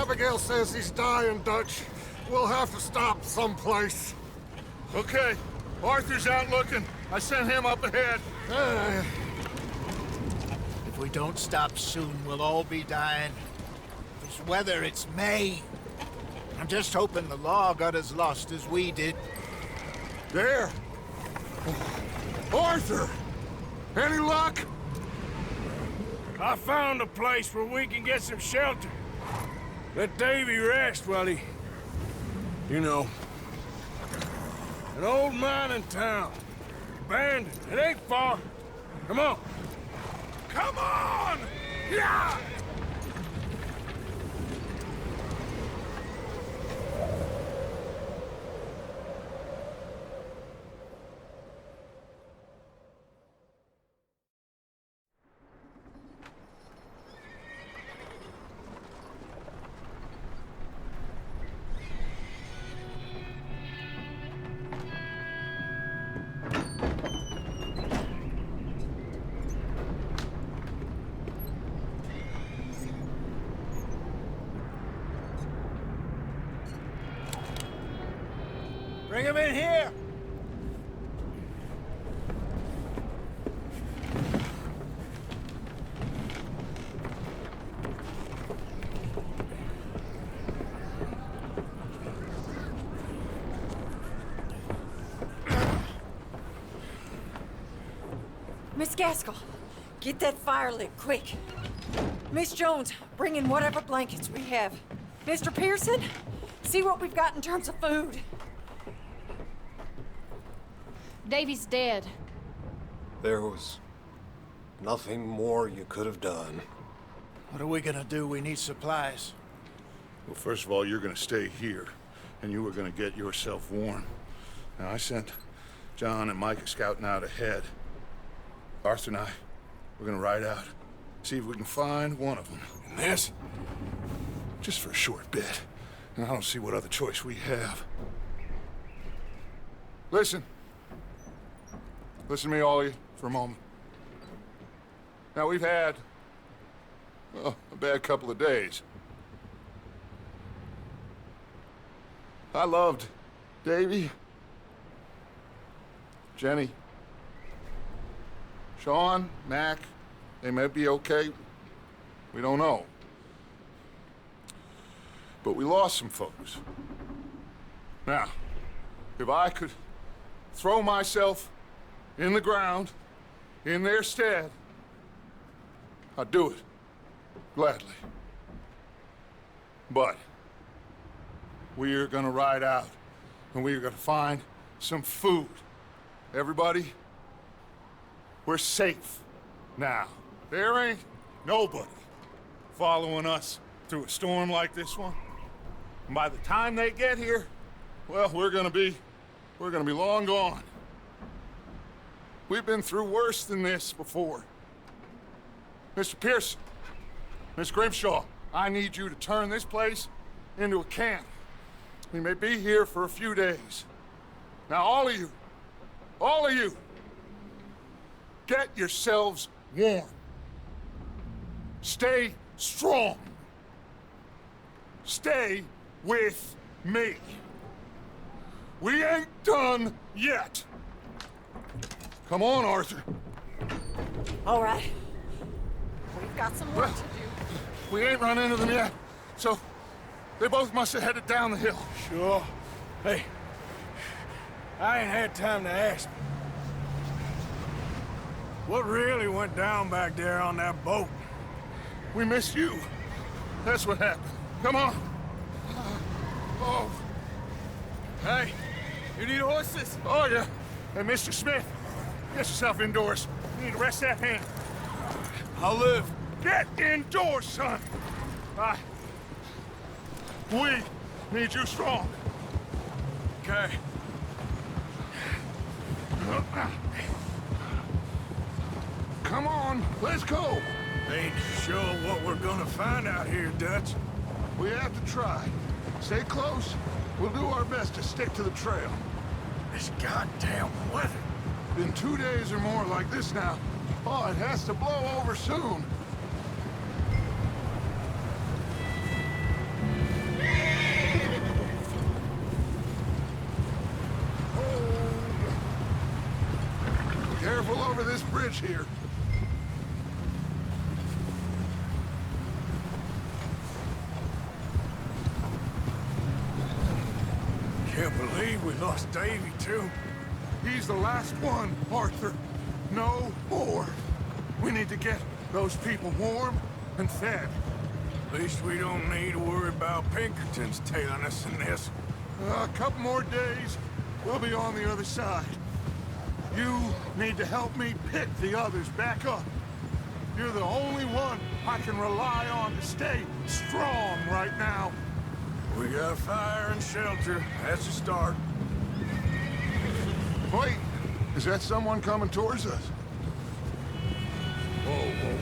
Abigail says he's dying, Dutch. We'll have to stop someplace. Okay. Arthur's out looking. I sent him up ahead. If we don't stop soon, we'll all be dying. This weather, it's May. I'm just hoping the law got as lost as we did. There! Arthur! Any luck? I found a place where we can get some shelter. Let Davy rest while he... You know. An old mining town. Abandoned. It ain't far. Come on. Come on! Yeah! Bring him in here! Miss Gaskell, get that fire lit, quick. Miss Jones, bring in whatever blankets we have. Mr. Pearson, see what we've got in terms of food. Davy's dead. There was nothing more you could have done. What are we gonna do? We need supplies. Well, first of all, you're gonna stay here, and you were gonna get yourself warm. Now, I sent John and Micah scouting out ahead. Arthur and I, we're gonna ride out, see if we can find one of them. And this, just for a short bit. And I don't see what other choice we have. Listen. Listen to me, all of you, for a moment. Now, we've had, well, a bad couple of days. I loved Davy, Jenny, Sean, Mac. They may be okay. We don't know. But we lost some folks. Now, if I could throw myself in the ground, in their stead, I'd do it, gladly. But we are gonna ride out, and we are gonna find some food. Everybody, we're safe now. There ain't nobody following us through a storm like this one. And by the time they get here, well, we're gonna be long gone. We've been through worse than this before. Mr. Pearson, Miss Grimshaw, I need you to turn this place into a camp. We may be here for a few days. Now, all of you, get yourselves warm. Stay strong. Stay with me. We ain't done yet. Come on, Arthur. All right. We've got some work to do. We ain't run into them yet, so they both must have headed down the hill. Sure. Hey, I ain't had time to ask. What really went down back there on that boat? We missed you. That's what happened. Come on. Oh. Hey, you need horses? Oh, yeah. Hey, Mr. Smith, get yourself indoors. You need to rest that hand. I'll live. Get indoors, son. We need you strong. Okay. Come on, let's go. Ain't sure what we're gonna find out here, Dutch. We have to try. Stay close. We'll do our best to stick to the trail. This goddamn weather. Been 2 days or more like this now. Oh, it has to blow over soon. Careful over this bridge here. Can't believe we lost Davy, too. He's the last one, Arthur. No more. We need to get those people warm and fed. At least we don't need to worry about Pinkertons tailing us in this. A couple more days, we'll be on the other side. You need to help me pick the others back up. You're the only one I can rely on to stay strong right now. We got fire and shelter. That's a start. Wait, is that someone coming towards us? Whoa, whoa,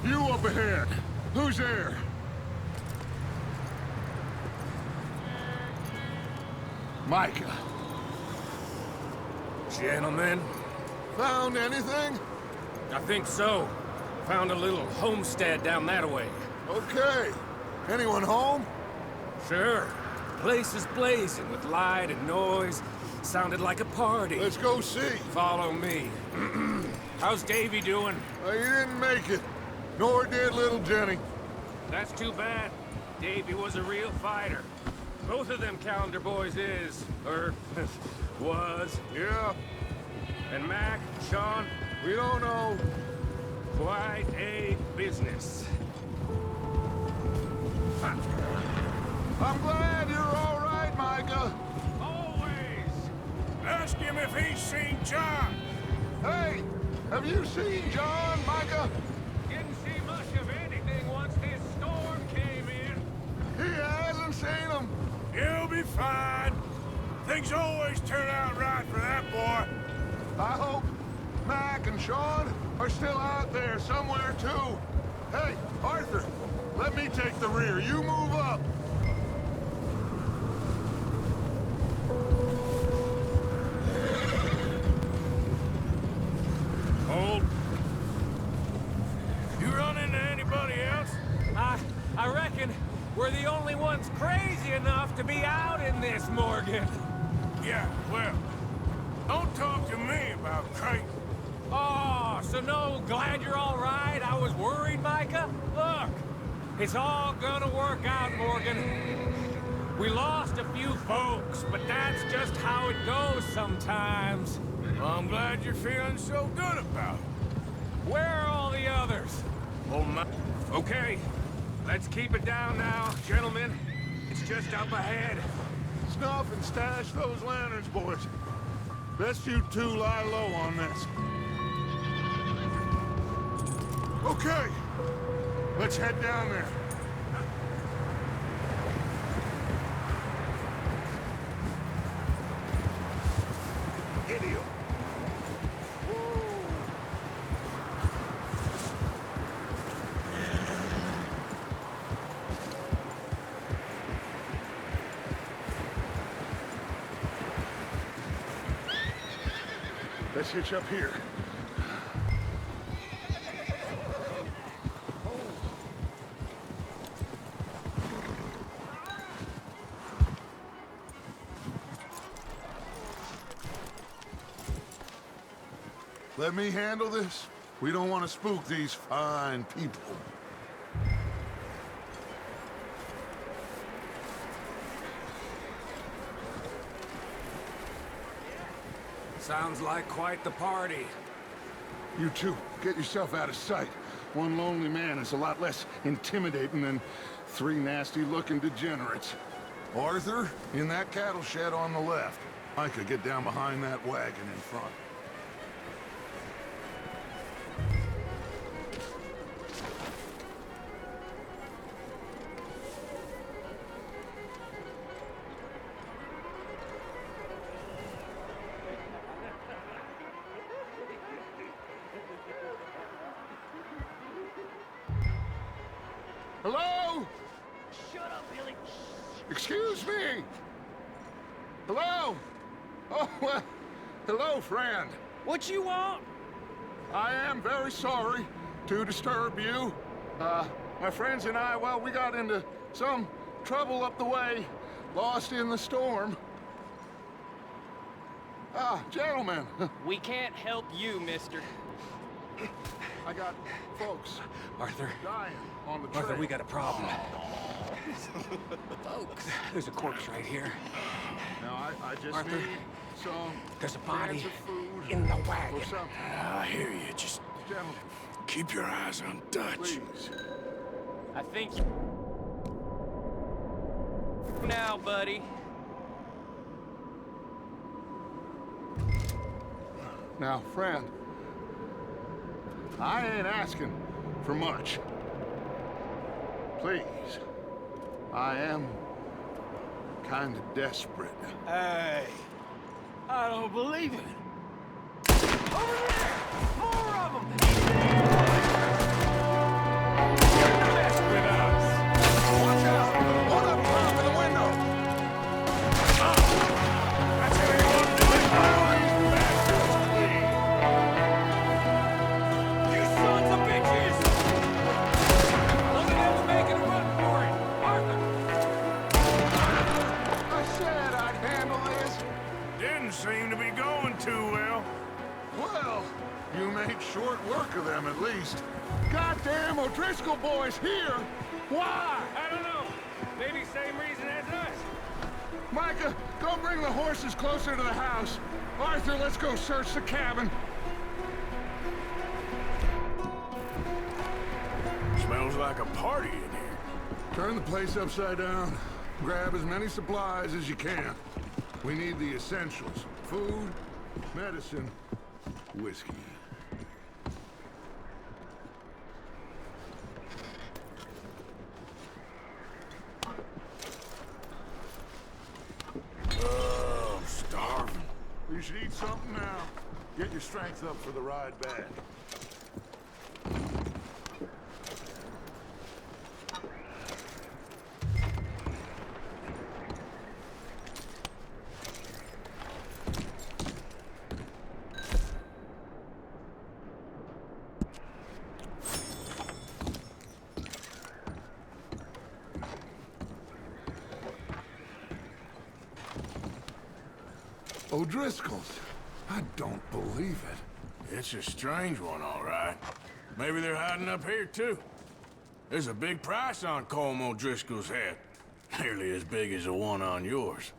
whoa. You up ahead. Who's there? Micah. Gentlemen, Found anything? I think so. Found a little homestead down that way. Okay. Anyone home? Sure. Place is blazing with light and noise. Sounded like a party. Let's go see. Follow me. How's Davy doing? He didn't make it. Nor did little Jenny. That's too bad. Davy was a real fighter. Both of them calendar boys is, or was. Yeah, And Mac, Sean, we don't know. quite a business. I'm glad you're all right, Micah. Always! Ask him if he's seen John. Hey, have you seen John, Micah? Didn't see much of anything once this storm came in. He hasn't seen him. He'll be fine. Things always turn out right for that boy. I hope Mac and Sean are still out there somewhere, too. Hey, Arthur, let me take the rear. You move up. Hold. You run into anybody else? I reckon we're the only ones crazy enough to be out in this, Morgan. Yeah, well, don't talk to me about Creighton. Oh, so no, glad you're all right. I was worried, Micah. Look, it's all gonna work out, Morgan. We lost a few folks, but that's just how it goes sometimes. Well, I'm glad you're feeling so good about it. Where are all the others? Oh, my... Okay, let's keep it down now, gentlemen. It's just up ahead. Snuff and stash those lanterns, boys. Best you two lie low on this. Okay, let's head down there. Idiot. Let's hitch up here. Let me handle this. We don't want to spook these fine people. Sounds like quite the party. You two, get yourself out of sight. One lonely man is a lot less intimidating than three nasty-looking degenerates. Arthur, in that cattle shed on the left. Micah, get down behind that wagon in front. Hello? Shut up, Billy. Excuse me? Hello? Oh, well, hello, friend. What you want? I am very sorry to disturb you. My friends and I, well, we got into some trouble up the way, lost in the storm. Gentlemen. We can't help you, mister. I got folks Arthur, dying on the trail. Arthur, we got a problem. Folks, there's a corpse right here. Now, I just Arthur, need some there's a body cans of food in the wagon. or something. I hear you. Just Gentlemen, keep your eyes on Dutch. please. I think... Now, buddy. Now, friend, I ain't asking for much. Please. I am kind of desperate. Hey, I don't believe it. Over there! More of them! Mess with us. Watch out! One of them climb in the window! That's how you want to do it. Bastards, please. You sons of bitches! Look at him making a run for it. Arthur! I said I'd handle this. Didn't seem to be going too well. Well, you made short work of them at least. Goddamn O'Driscoll boys here! Why? I don't know. Maybe same reason as us. Micah, go bring the horses closer to the house. Arthur, let's go search the cabin. Smells like a party in here. Turn the place upside down. Grab as many supplies as you can. We need the essentials. Food, medicine, whiskey. Oh, I'm starving. You should eat something now. Get your strength up for the ride back. O'Driscoll's. I don't believe it. It's a strange one, all right. Maybe they're hiding up here, too. There's a big price on Colm O'Driscoll's head. Nearly as big as the one on yours.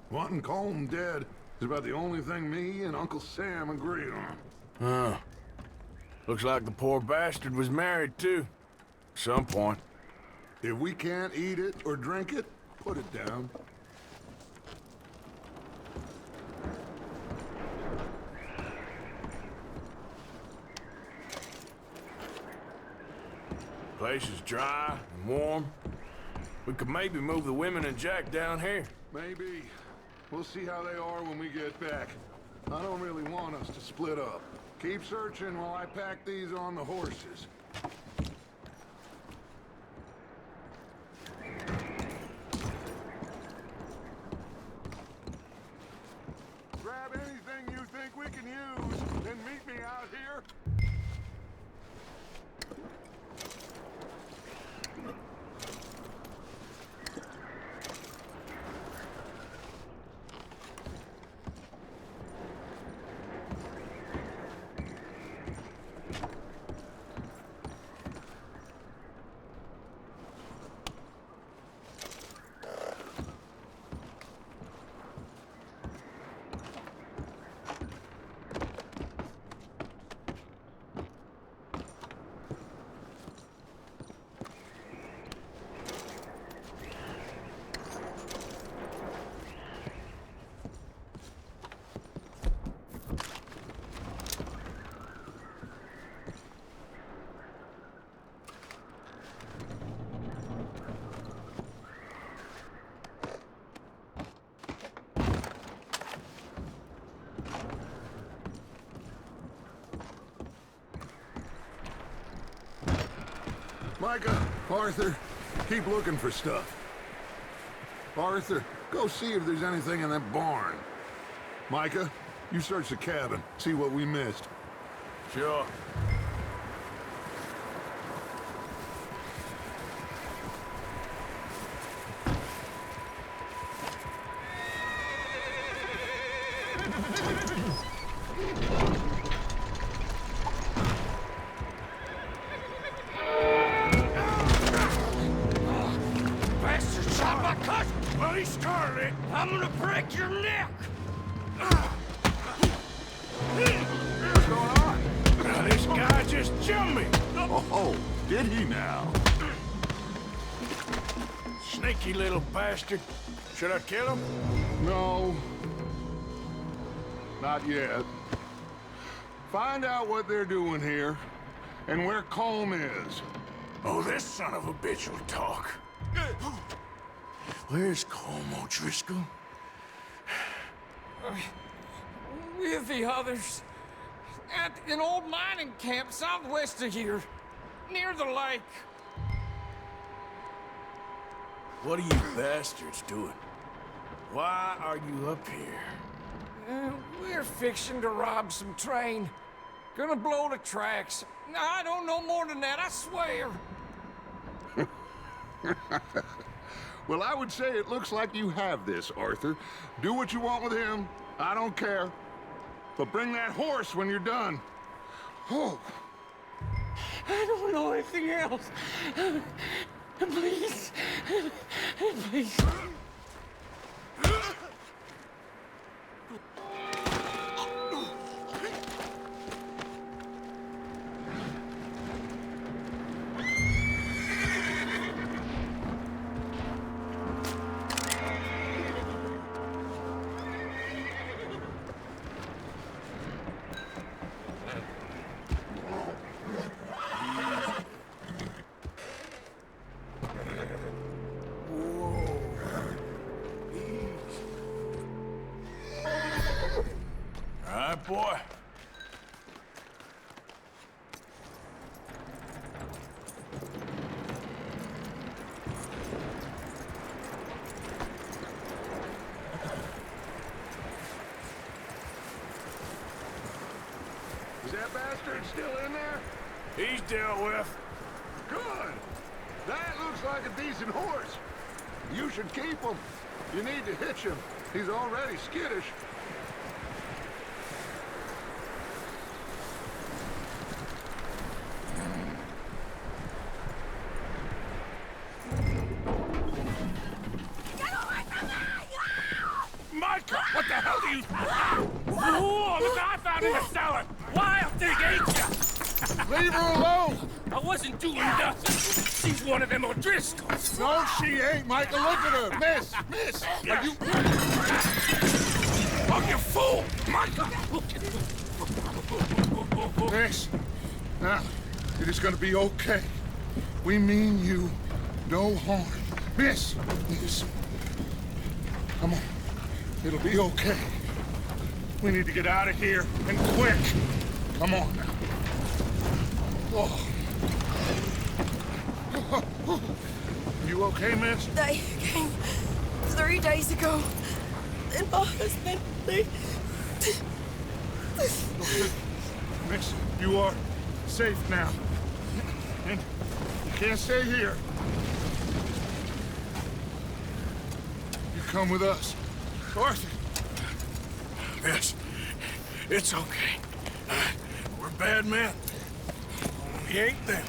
Wanting Colm dead is about the only thing me and Uncle Sam agree on. Huh. Looks like the poor bastard was married, too. At some point. If we can't eat it or drink it, put it down. Place is dry and warm. We could maybe move the women and Jack down here. Maybe. We'll see how they are when we get back. I don't really want us to split up. Keep searching while I pack these on the horses. Grab anything you think we can use, and meet me out here. Micah, Arthur, keep looking for stuff. Arthur, go see if there's anything in that barn. Micah, you search the cabin, see what we missed. Sure. varlet, I'm gonna break your neck! What's going on? This guy just jumped me! Oh, did he now? Sneaky little bastard. Should I kill him? No. Not yet. Find out what they're doing here, and where Colm is. Oh, this son of a bitch will talk. Where's Colm O'Driscoll? With the others. At an old mining camp southwest of here. Near the lake. What are you bastards doing? Why are you up here? We're fixing to rob some train. Gonna blow the tracks. I don't know more than that, I swear. Well, I would say it looks like you have this, Arthur. Do what you want with him. I don't care. But bring that horse when you're done. Oh. I don't know anything else. Please. Please. Boy. Is that bastard still in there? He's dealt with. Good. That looks like a decent horse. You should keep him. You need to hitch him. He's already skittish. What the hell do you... Whoa, look what I found in the cellar! Wild thing, ain't ya? Leave her alone! I wasn't doing nothing. She's one of them O'Driscolls. No, she ain't, Michael. Look at her. Miss, are you... Oh, you fool! Michael! Miss, now, it is gonna be okay. We mean you no harm. Miss, come on. It'll be okay. We need to get out of here, and quick. Come on now. Oh. You okay, miss? They came 3 days ago. And my husband, they... Miss, you are safe now. And you can't stay here. You come with us. Arthur. Miss, it's okay. We're bad men. We ain't them.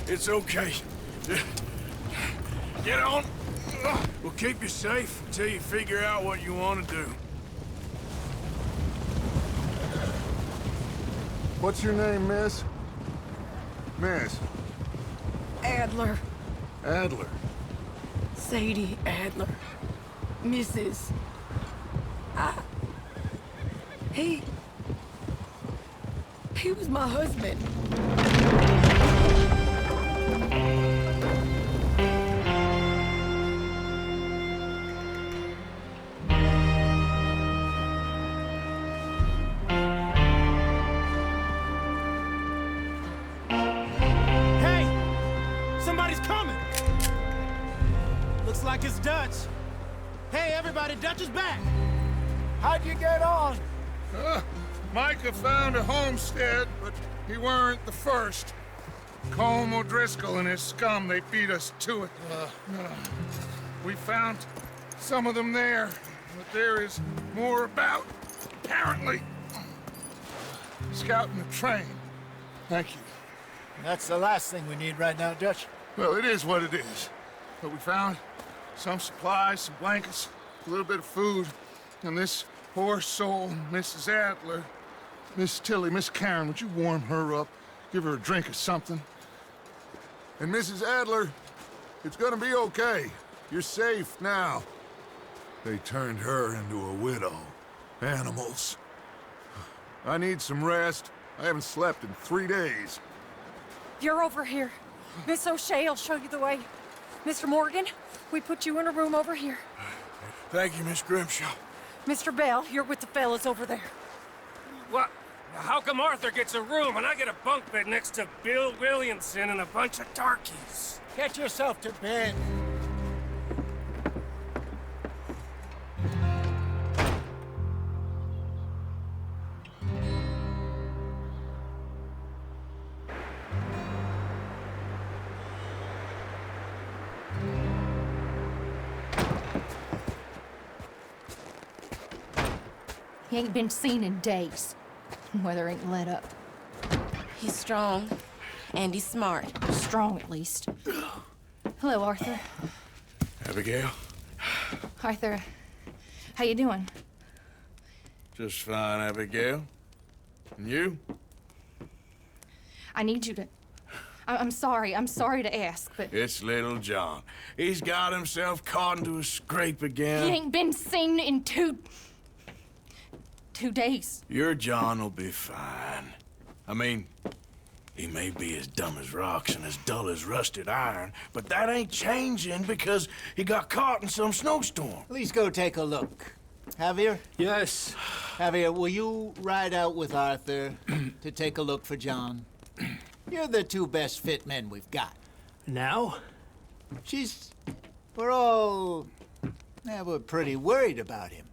It's okay. Get on. We'll keep you safe until you figure out what you want to do. What's your name, miss? Miss? Adler. Adler. Sadie Adler. Mrs. He was my husband. Hey! Somebody's coming! Looks like it's Dutch. Hey, everybody, Dutch is back! How'd you get on? Micah found a homestead, but he weren't the first. Colm O'Driscoll and his scum, they beat us to it. We found some of them there, but there is more about, apparently. Scouting the train. Thank you. That's the last thing we need right now, Dutch. Well, it is what it is. But we found some supplies, some blankets, a little bit of food, and this poor soul, Mrs. Adler, Miss Tilly, Miss Karen, would you warm her up? Give her a drink or something? And Mrs. Adler, it's gonna be okay. You're safe now. They turned her into a widow. Animals. I need some rest. I haven't slept in 3 days. You're over here. Miss O'Shea will show you the way. Mr. Morgan, we put you in a room over here. Thank you, Miss Grimshaw. Mr. Bell, you're with the fellas over there. What? How come Arthur gets a room and I get a bunk bed next to Bill Williamson and a bunch of darkies? Get yourself to bed. He ain't been seen in days. Weather ain't let up. He's strong, and he's smart. Strong, at least. Hello, Arthur. Abigail? Arthur, how you doing? Just fine, Abigail. And you? I need you to... I'm sorry to ask, but... It's little John. He's got himself caught into a scrape again. He ain't been seen in 2 days. Your John will be fine. I mean, he may be as dumb as rocks and as dull as rusted iron, but that ain't changing because he got caught in some snowstorm. Please go take a look. Javier? Yes. Javier, will you ride out with Arthur to take a look for John? You're the 2 best fit men we've got. Now? We're pretty worried about him.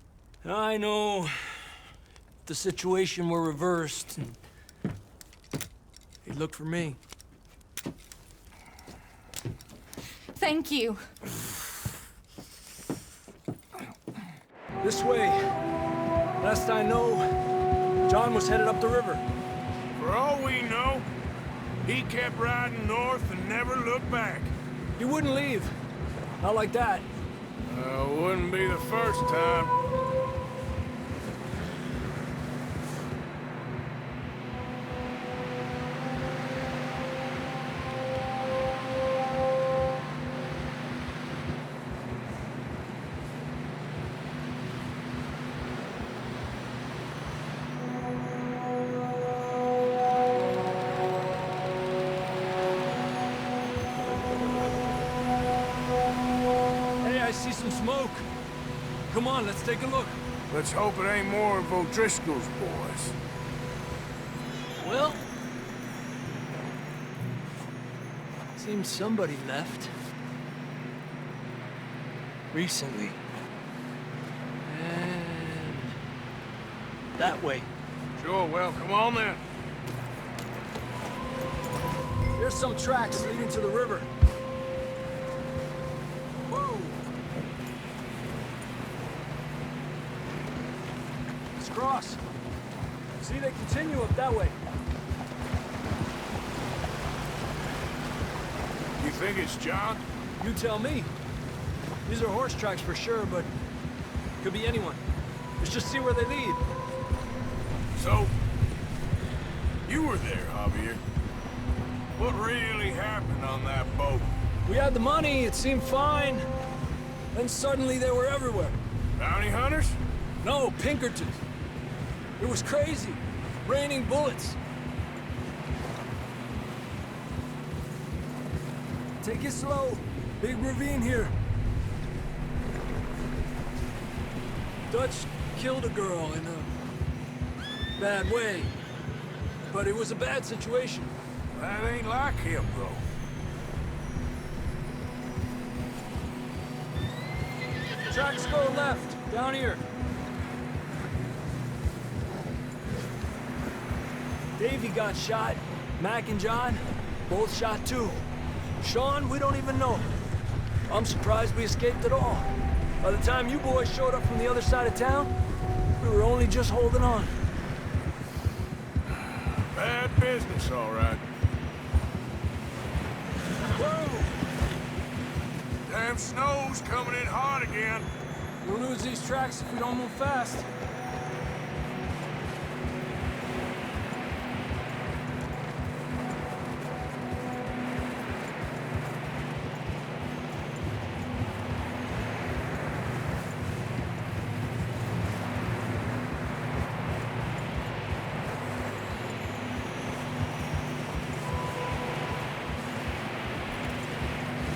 I know. The situation were reversed. He looked for me. Thank you. This way. Last I know, John was headed up the river. For all we know, he kept riding north and never looked back. He wouldn't leave. Not like that. Wouldn't be the first time. See some smoke. Come on, let's take a look. Let's hope it ain't more of O'Driscoll's boys. Well, seems somebody left. Recently. And that way. Sure, well, come on then. There's some tracks leading to the river. Whoa! Let's cross. See, they continue up that way. You think it's John? You tell me. These are horse tracks for sure, but could be anyone. Let's just see where they lead. So, you were there, Javier. What really happened on that boat? We had the money, it seemed fine. Then suddenly they were everywhere. Bounty hunters? No, Pinkertons. It was crazy. Raining bullets. Take it slow. Big ravine here. Dutch killed a girl in a bad way. But it was a bad situation. That ain't like him, bro. Tracks go left, down here. Davey got shot. Mac and John, both shot too. Sean, we don't even know. I'm surprised we escaped at all. By the time you boys showed up from the other side of town, we were only just holding on. Bad business, all right. Whoa! Damn snow's coming in hard again. We'll lose these tracks if we don't move fast.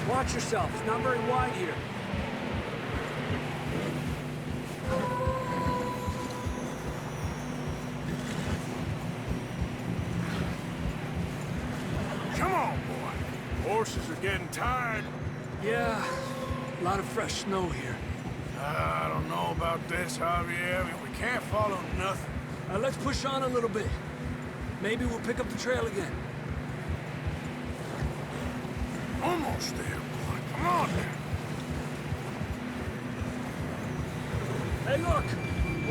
Watch yourself. It's not very wide here. Come on, boy. Horses are getting tired. Yeah, a lot of fresh snow here. I don't know about this, Javier. I mean, we can't follow nothing. Let's push on a little bit. Maybe we'll pick up the trail again. Almost there, boy. Come on now. Hey, look!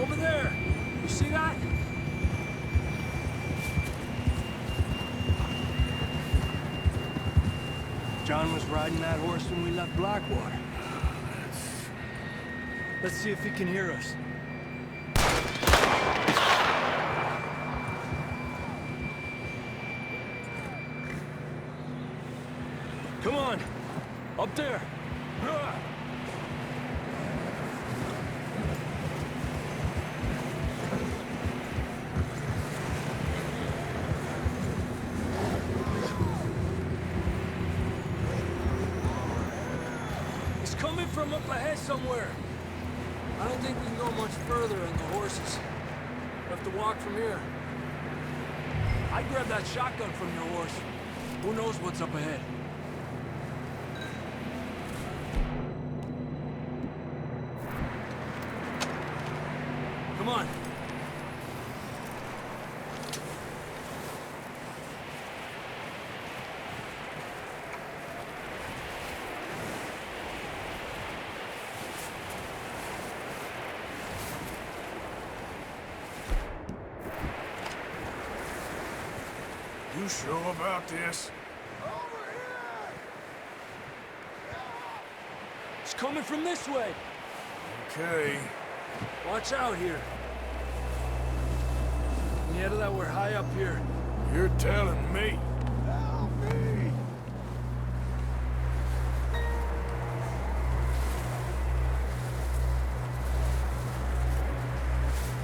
Over there! You see that? John was riding that horse when we left Blackwater. Let's see if he can hear us. Come on! Up there! It's coming from up ahead somewhere. I don't think we can go much further on the horses. We'll have to walk from here. I'd grab that shotgun from your horse. Who knows what's up ahead? Come on. You sure about this? It's coming from this way. Okay. Watch out here. Yeah, that we're high up here. You're telling me. Help me!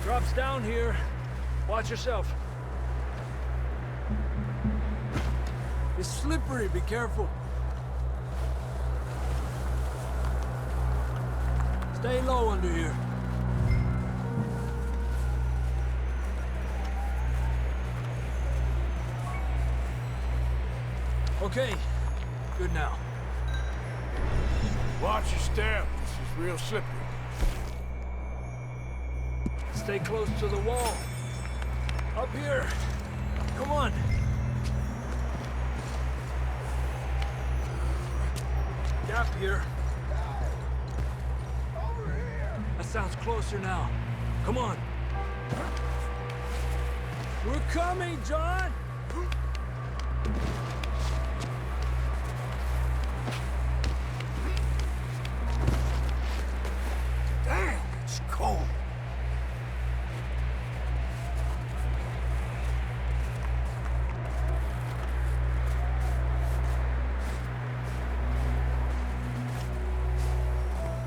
Drops down here. Watch yourself. It's slippery, be careful. Stay low under here. Okay, good now. Watch your step. This is real slippery. Stay close to the wall. Up here. Come on. Gap here. Over here! That sounds closer now. Come on. We're coming, John! Damn, it's cold.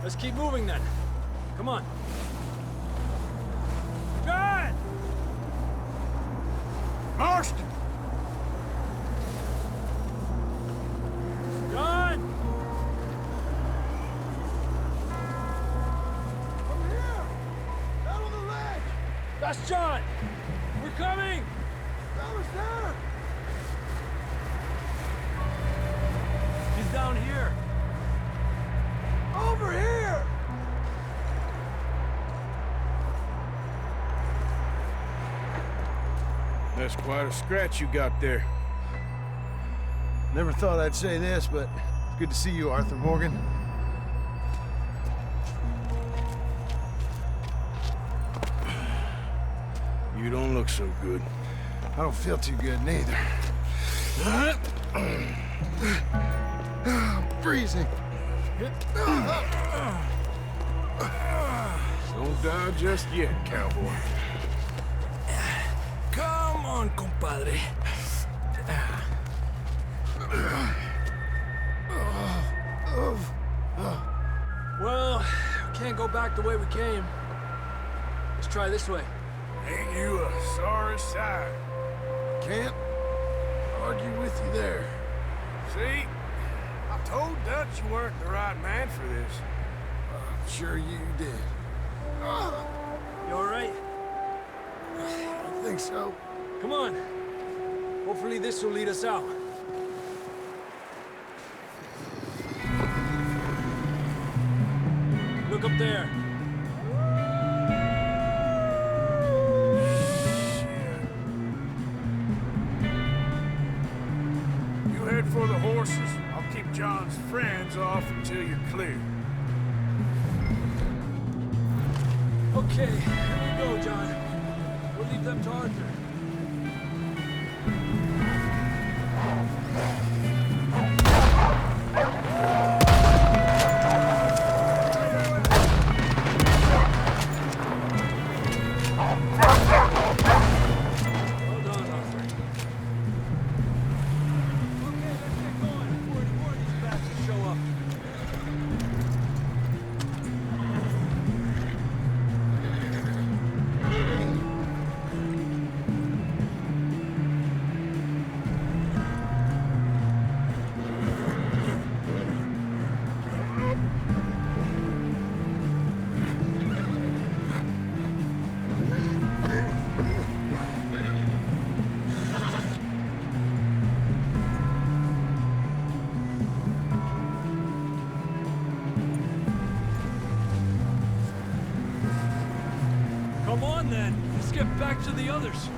Let's keep moving then. Come on. John! Marston! John! Over here! Down on the ledge! That's John! We're coming! Fellas there! He's down here. Over here! That's quite a scratch you got there. Never thought I'd say this, but it's good to see you, Arthur Morgan. You don't look so good. I don't feel too good, neither. I'm freezing. Don't die just yet, cowboy. Come on, compadre. Well, we can't go back the way we came. Let's try this way. Ain't you a sorry sight? Can't argue with you there. See? I told Dutch you weren't the right man for this. I'm sure you did. You all right? I think so. Come on. Hopefully this will lead us out. Look up there. You head for the horses. I'll keep John's friends off until you're clear. Okay, here we go, John. We'll leave them to Arthur. Well done, Arthur. Okay, let's get going before any more of these bastards show up. Come on, then. Let's get back to the others.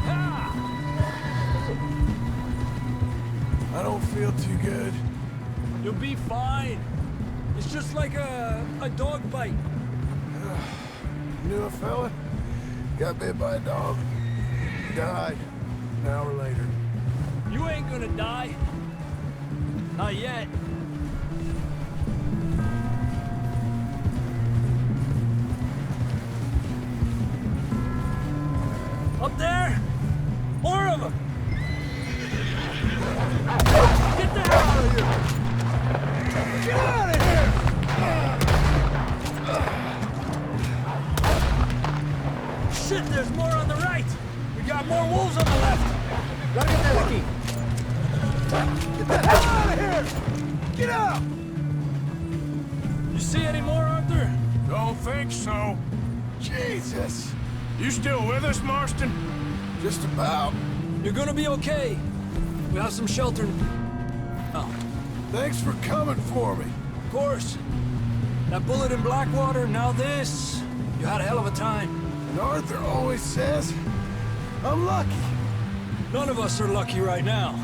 Ha! I don't feel too good. You'll be fine. It's just like a dog bite. Knew a fella? Got bit by a dog. Died. An hour later. You ain't gonna die. Not yet. Up there! More of them! Get the hell out of here! Get out of here! Shit, there's more on the right! We got more wolves on the left! Get the hell out of here! Get out! You see any more, Arthur? Don't think so. Jesus! You still with us, Marston? Just about. You're gonna be okay. We have some shelter. Oh, Thanks for coming for me. of course. That bullet in Blackwater, now this. You had a hell of a time. And Arthur always says, I'm lucky. None of us are lucky right now.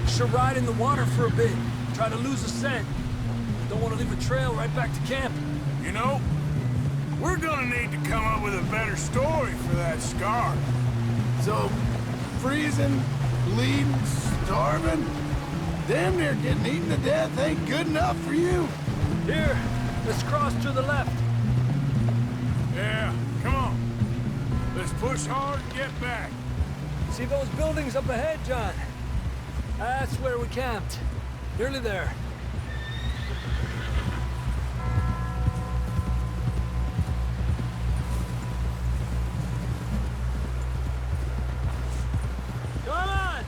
Should ride in the water for a bit. Try to lose a scent. Don't want to leave a trail right back to camp. You know, we're gonna need to come up with a better story for that scar. So, freezing, bleeding, starving, damn near getting eaten to death ain't good enough for you. Here, let's cross to the left. Yeah, come on. Let's push hard and get back. See those buildings up ahead, John? That's where we camped. Nearly there. Come on!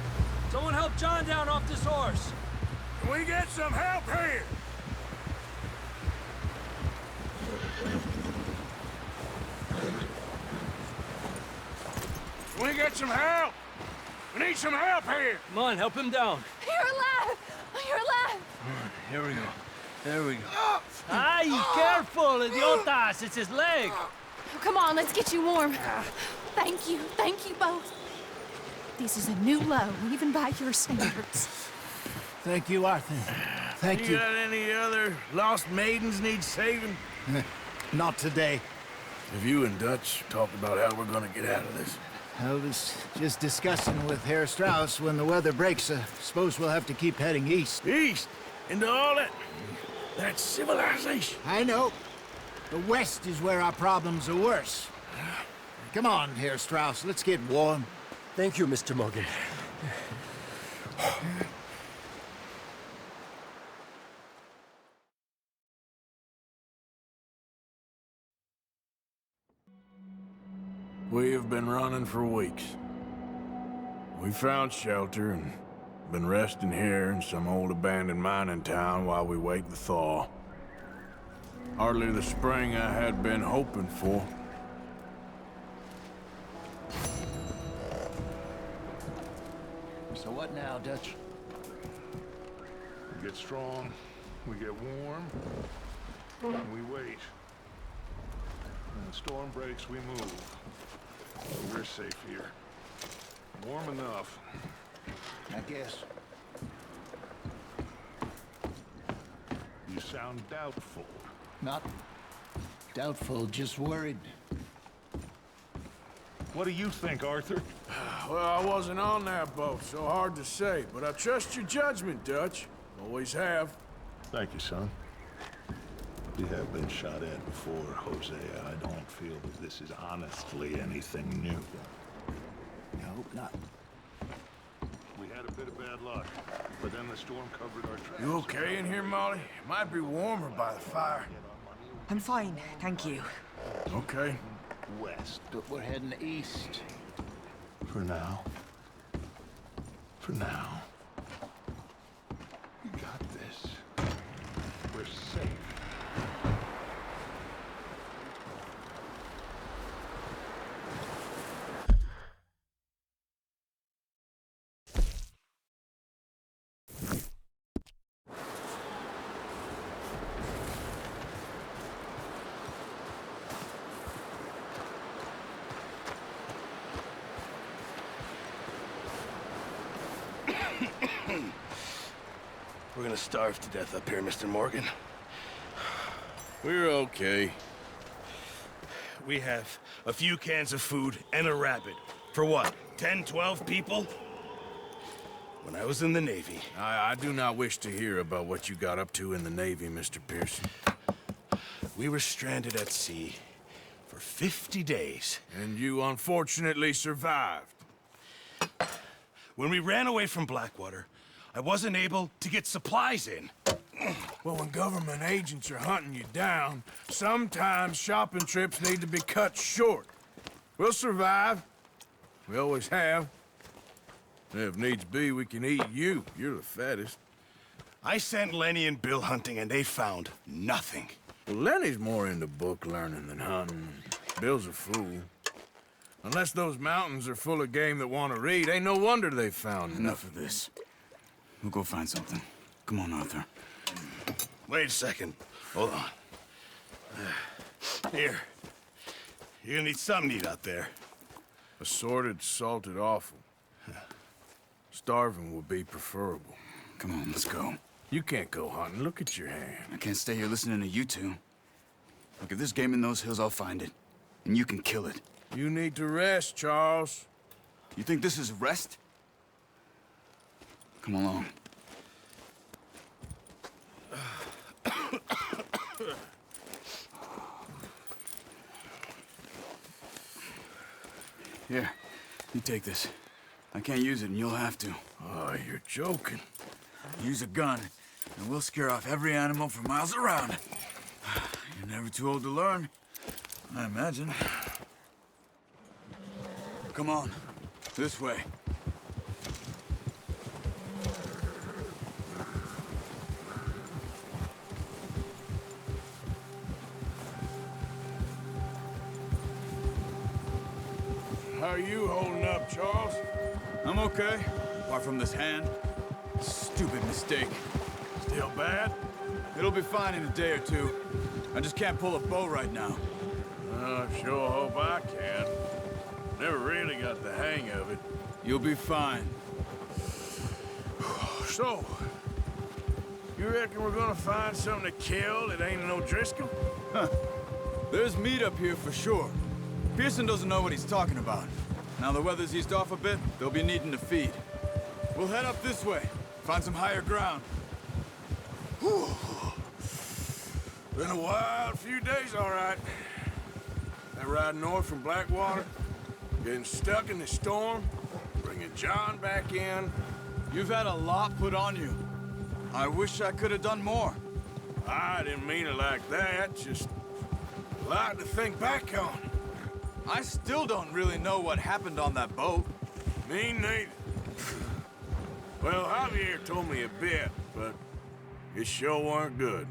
Someone help John down off this horse. Can we get some help here? Can we get some help? We need some help here. Come on, help him down. You're alive! You're alive! Here we go. There we go. Ay, careful, idiotas! It's his leg. Come on, let's get you warm. Thank you both. This is a new low, even by your standards. Thank you, Arthur. Thank you. Got any other lost maidens need saving? Not today. Have you and Dutch talked about how we're gonna get out of this? I was just discussing with Herr Strauss when the weather breaks. Suppose we'll have to keep heading east. East? Into all that civilization? I know. The west is where our problems are worse. Come on, Herr Strauss, let's get warm. Thank you, Mr. Morgan. We have been running for weeks. We found shelter and been resting here in some old abandoned mining town while we wait the thaw. Hardly the spring I had been hoping for. So what now, Dutch? We get strong, we get warm, and we wait. When the storm breaks, we move. We're safe here. Warm enough. I guess. You sound doubtful. Not doubtful, just worried. What do you think, Arthur? Well, I wasn't on that boat, so hard to say, but I trust your judgment, Dutch. Always have. Thank you, son. We have been shot at before, Hosea. I don't feel that this is honestly anything new. I hope not. We had a bit of bad luck, but then the storm covered our tracks. You okay in here, Molly? It might be warmer by the fire. I'm fine, thank you. Okay. West. But we're heading east. For now. For now. We got this. We're safe. We're gonna starve to death up here, Mr. Morgan. We're okay. We have a few cans of food and a rabbit. For what, 10, 12 people? When I was in the Navy... I do not wish to hear about what you got up to in the Navy, Mr. Pearson. We were stranded at sea for 50 days. And you unfortunately survived. When we ran away from Blackwater, I wasn't able to get supplies in. Well, when government agents are hunting you down, sometimes shopping trips need to be cut short. We'll survive. We always have. And if needs be, we can eat you. You're the fattest. I sent Lenny and Bill hunting, and they found nothing. Well, Lenny's more into book learning than hunting. Bill's a fool. Unless those mountains are full of game that want to read, ain't no wonder they found Enough of this. We'll go find something. Come on, Arthur. Wait a second. Hold on. Here. You're gonna need something to eat out there. Assorted, salted offal. Starving would be preferable. Come on, let's go. You can't go hunting. Look at your hand. I can't stay here listening to you two. Look, if there's game in those hills, I'll find it. And you can kill it. You need to rest, Charles. You think this is rest? Come along. Here, you take this. I can't use it, and you'll have to. Oh, you're joking. Use a gun, and we'll scare off every animal for miles around. You're never too old to learn, I imagine. Come on, this way. How are you holding up, Charles? I'm okay, apart from this hand. Stupid mistake. Still bad? It'll be fine in a day or two. I just can't pull a bow right now. I sure hope I can. Never really got the hang of it. You'll be fine. So, you reckon we're gonna find something to kill that ain't no Driscoll? Huh. There's meat up here for sure. Pearson doesn't know what he's talking about. Now the weather's eased off a bit, they'll be needing to feed. We'll head up this way, find some higher ground. Whew. Been a wild few days, all right. That ride north from Blackwater, getting stuck in the storm, bringing John back in. You've had a lot put on you. I wish I could have done more. I didn't mean it like that, just a lot to think back on. I still don't really know what happened on that boat. Me neither. Well, Javier told me a bit, but it sure weren't good.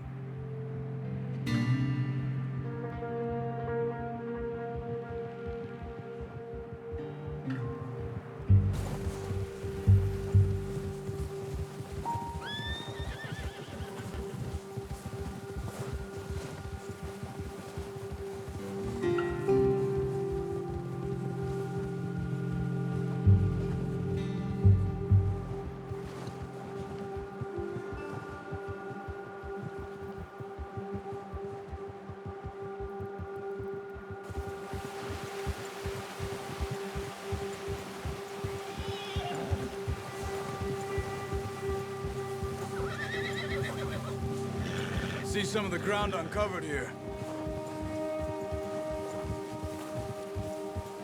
See some of the ground uncovered here.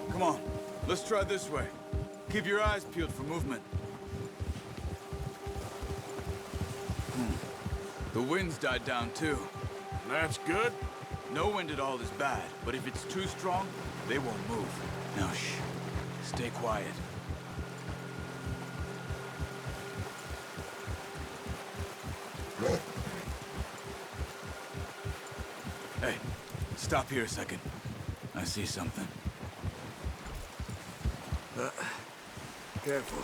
Come on, let's try this way. Keep your eyes peeled for movement. The wind's died down too. That's good. No wind at all is bad, but if it's too strong, they won't move. Now shh, stay quiet. Hey, stop here a second. I see something. Careful.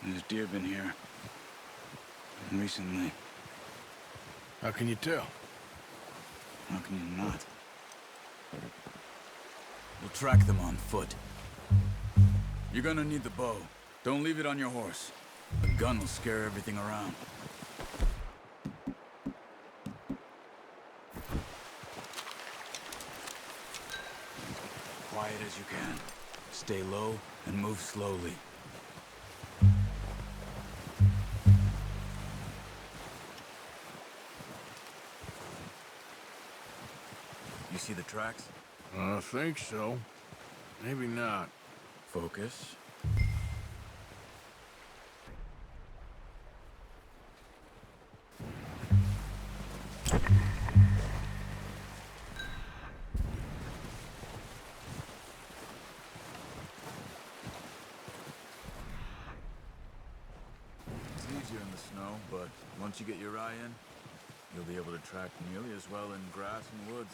There's deer been here. Recently. How can you tell? How can you not? We'll track them on foot. You're gonna need the bow. Don't leave it on your horse. A gun will scare everything around. Quiet as you can. Stay low and move slowly. You see the tracks? I think so. Maybe not. Focus. It's easier in the snow, but once you get your eye in, you'll be able to track nearly as well in grass and woods.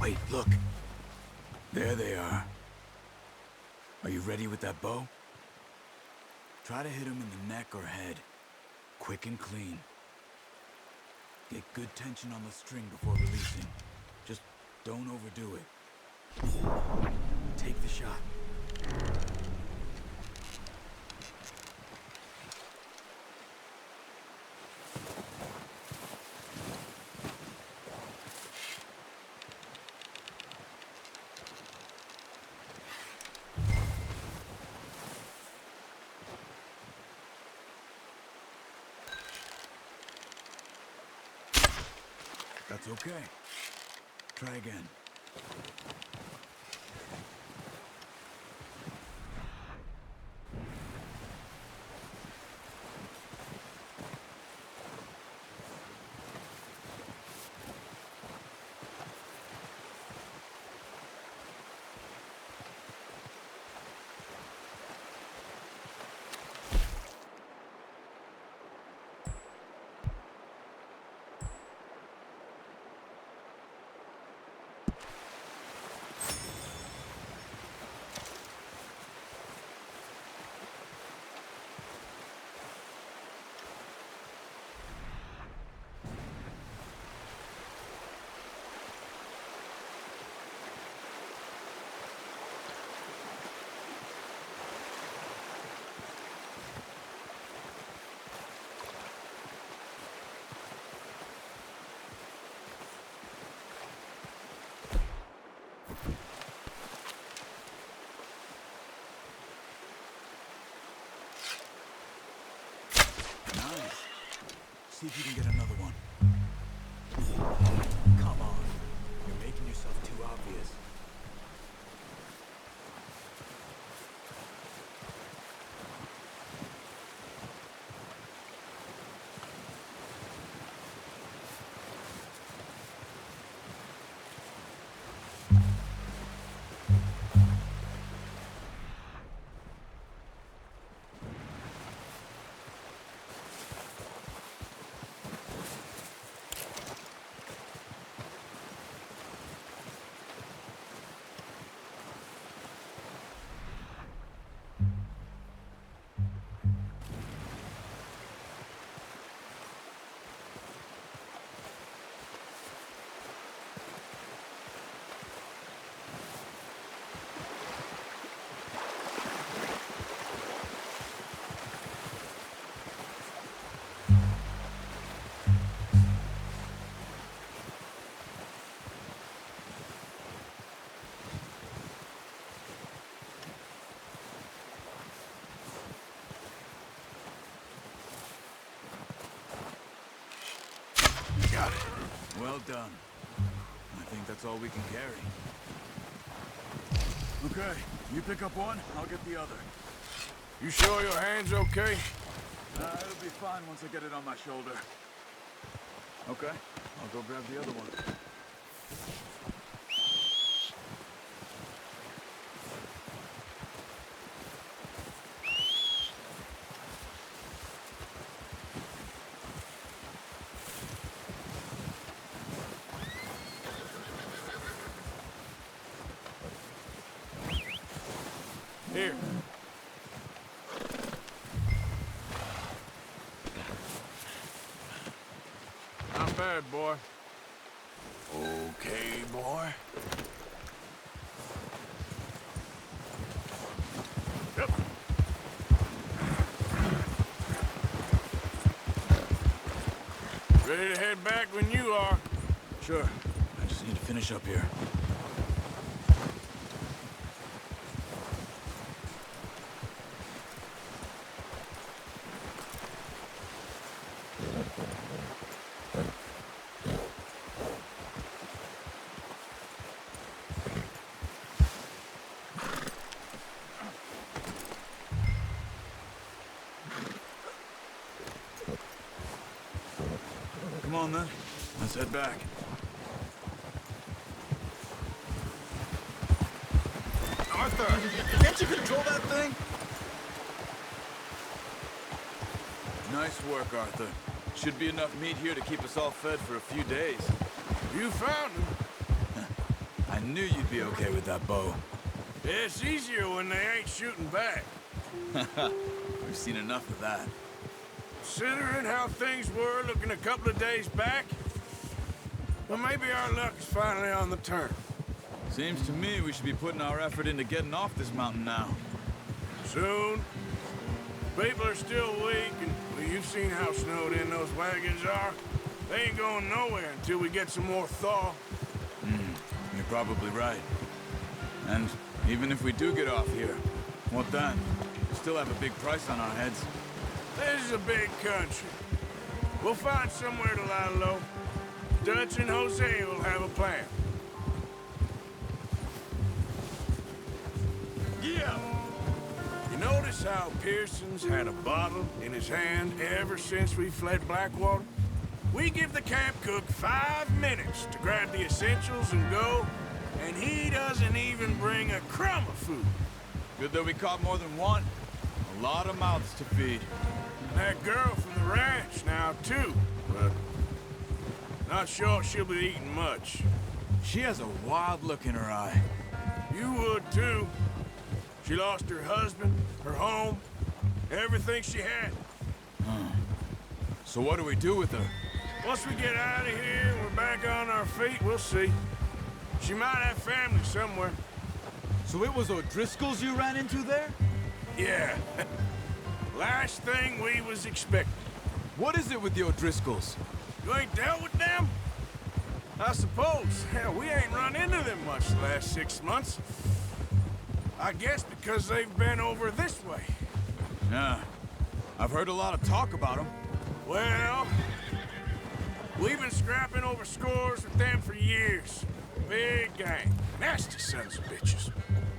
Wait, look. There they are. Are you ready with that bow? Try to hit them in the neck or head. Quick and clean. Get good tension on the string before releasing. Just don't overdo it. Take the shot. That's okay. Try again. see if you can get another one. Come on. You're making yourself too obvious. Got it. Well done. I think that's all we can carry. Okay, you pick up one, I'll get the other. You sure your hand's okay? It'll be fine once I get it on my shoulder. Okay, I'll go grab the other one. Here. Not bad, boy. Okay, boy. Yep. Ready to head back when you are. Sure. I just need to finish up here. Come on, then. Let's head back. Arthur, can't you control that thing? Nice work, Arthur. Should be enough meat here to keep us all fed for a few days. You found him. I knew you'd be okay with that bow. It's easier when they ain't shooting back. We've seen enough of that. Considering how things were looking a couple of days back, well, maybe our luck is finally on the turn. Seems to me we should be putting our effort into getting off this mountain now. Soon. People are still weak, and well, you've seen how snowed in those wagons are. They ain't going nowhere until we get some more thaw. You're probably right. And even if we do get off here, what then? We still have a big price on our heads. This is a big country. We'll find somewhere to lie low. Dutch and Jose will have a plan. Yeah! You notice how Pearson's had a bottle in his hand ever since we fled Blackwater? We give the camp cook 5 minutes to grab the essentials and go, and he doesn't even bring a crumb of food. Good that we caught more than one. A lot of mouths to feed. That girl from the ranch now, too, but not sure she'll be eating much. She has a wild look in her eye. You would, too. She lost her husband, her home, everything she had. So what do we do with her? Once we get out of here and we're back on our feet, we'll see. She might have family somewhere. So it was O'Driscoll's you ran into there? Yeah. Last thing we was expecting. What is it with the O'Driscolls? You ain't dealt with them? I suppose. Hell, we ain't run into them much the last 6 months. I guess because they've been over this way. Yeah. I've heard a lot of talk about them. Well, we've been scrapping over scores with them for years. Big gang. Nasty sons of bitches.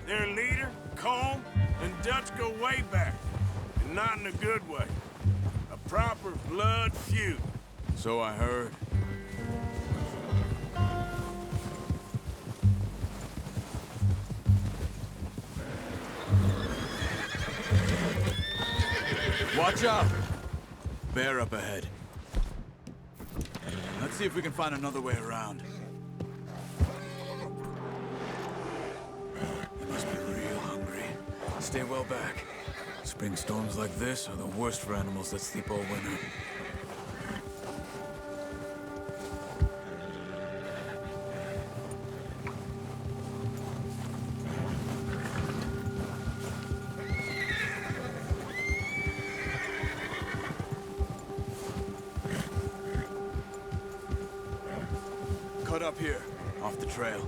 Their leader, Colm, and Dutch go way back. And not in a good way. A proper blood feud. So I heard. Watch out! Bear up ahead. Let's see if we can find another way around. They must be real hungry. Stay well back. Spring storms like this are the worst for animals that sleep all winter. Cut up here, off the trail.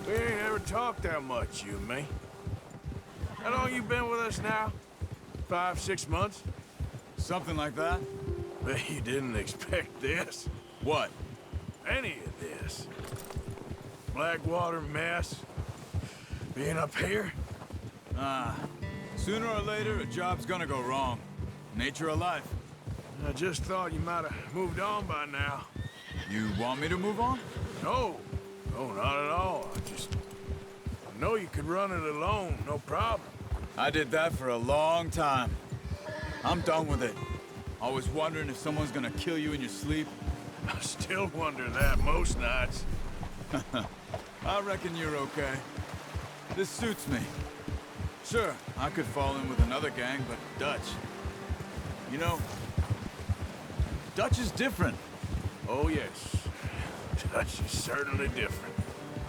We ain't ever talked that much, you and me. How long you been with us now? 5, 6 months? Something like that? Bet you didn't expect this. What? Any of this. Blackwater mess. Being up here? Sooner or later, a job's gonna go wrong. Nature of life. I just thought you might have moved on by now. You want me to move on? No. No, not at all. I know you could run it alone, no problem. I did that for a long time. I'm done with it. Always wondering if someone's gonna kill you in your sleep. I still wonder that most nights. I reckon you're okay. This suits me. Sure, I could fall in with another gang, but Dutch... You know, Dutch is different. Oh, yes. Dutch is certainly different.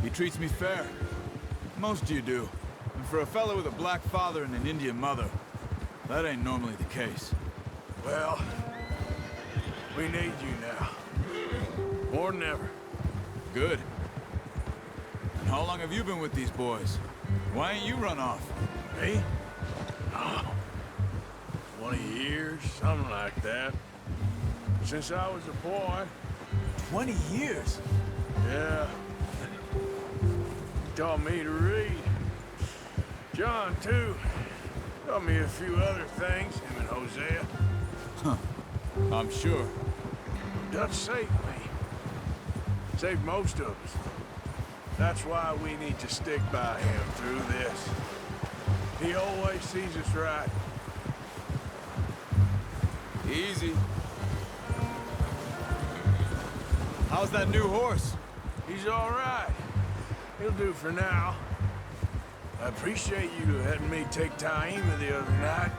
He treats me fair. Most of you do. And for a fella with a black father and an Indian mother, that ain't normally the case. Well, we need you now. More than ever. Good. And how long have you been with these boys? Why ain't you run off? Me? Oh, 20 years, something like that. Since I was a boy. 20 years? Yeah. He taught me to read. John, too. Taught me a few other things, him and Hosea. Huh. I'm sure. Dutch saved me. Saved most of us. That's why we need to stick by him through this. He always sees us right. Easy. How's that new horse? He's all right. He'll do for now. I appreciate you letting me take Taima the other night.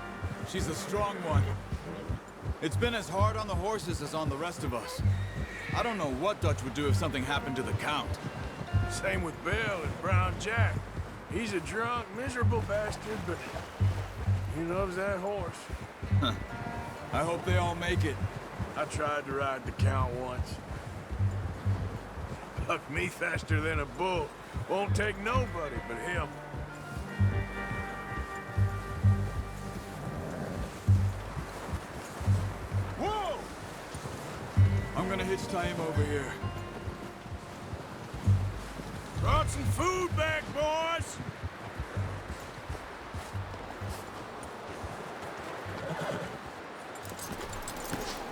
She's a strong one. It's been as hard on the horses as on the rest of us. I don't know what Dutch would do if something happened to the Count. Same with Bill and Brown Jack. He's a drunk, miserable bastard, but he loves that horse. I hope they all make it. I tried to ride the Count once. Bucked me faster than a bull. Won't take nobody but him. Whoa! I'm gonna hitch Taima over here. Brought some food back, boys!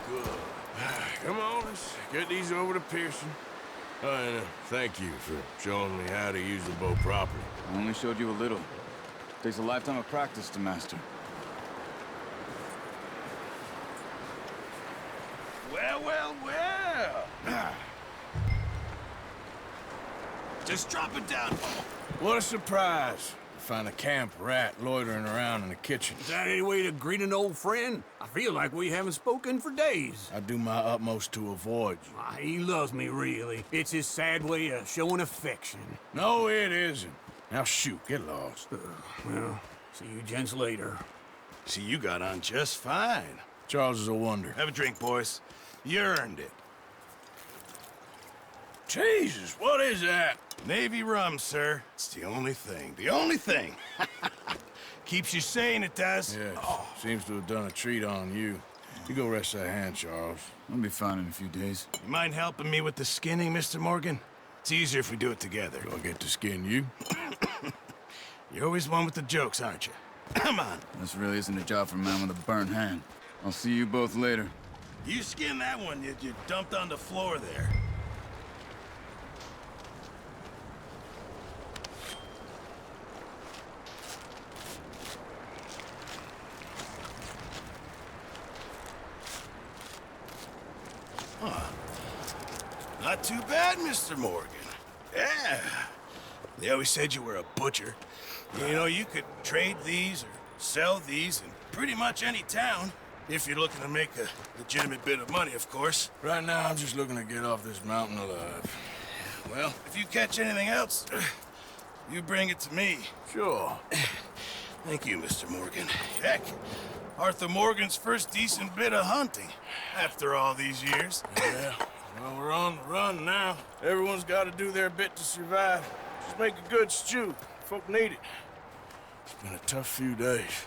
Good. Come on, let's get these over to Pearson. And thank you for showing me how to use the bow properly. I only showed you a little. Takes a lifetime of practice to master. Well, well, well! Just drop it down. What a surprise. Find a camp rat loitering around in the kitchen. Is that any way to greet an old friend? I feel like we haven't spoken for days. I do my utmost to avoid you. He loves me, really. It's his sad way of showing affection. No, it isn't. Now shoot, get lost. Well, See you gents later. See, you got on just fine. Charles is a wonder. Have a drink, boys. You earned it. Jesus, what is that? Navy rum, sir. It's the only thing. The only thing. Keeps you sane, it does. Yeah, seems to have done a treat on you. You go rest that hand, Charles. I'll be fine in a few days. You mind helping me with the skinning, Mr. Morgan? It's easier if we do it together. Do I get to skin you? You're always one with the jokes, aren't you? Come on. This really isn't a job for a man with a burnt hand. I'll see you both later. You skinned that one you dumped on the floor there. Not too bad, Mr. Morgan. Yeah. They always said you were a butcher. You know, you could trade these or sell these in pretty much any town. If you're looking to make a legitimate bit of money, of course. Right now, I'm just looking to get off this mountain alive. Well, if you catch anything else, you bring it to me. Sure. Thank you, Mr. Morgan. Heck, Arthur Morgan's first decent bit of hunting after all these years. Yeah. Well, we're on the run now. Everyone's got to do their bit to survive. Just make a good stew. Folk need it. It's been a tough few days.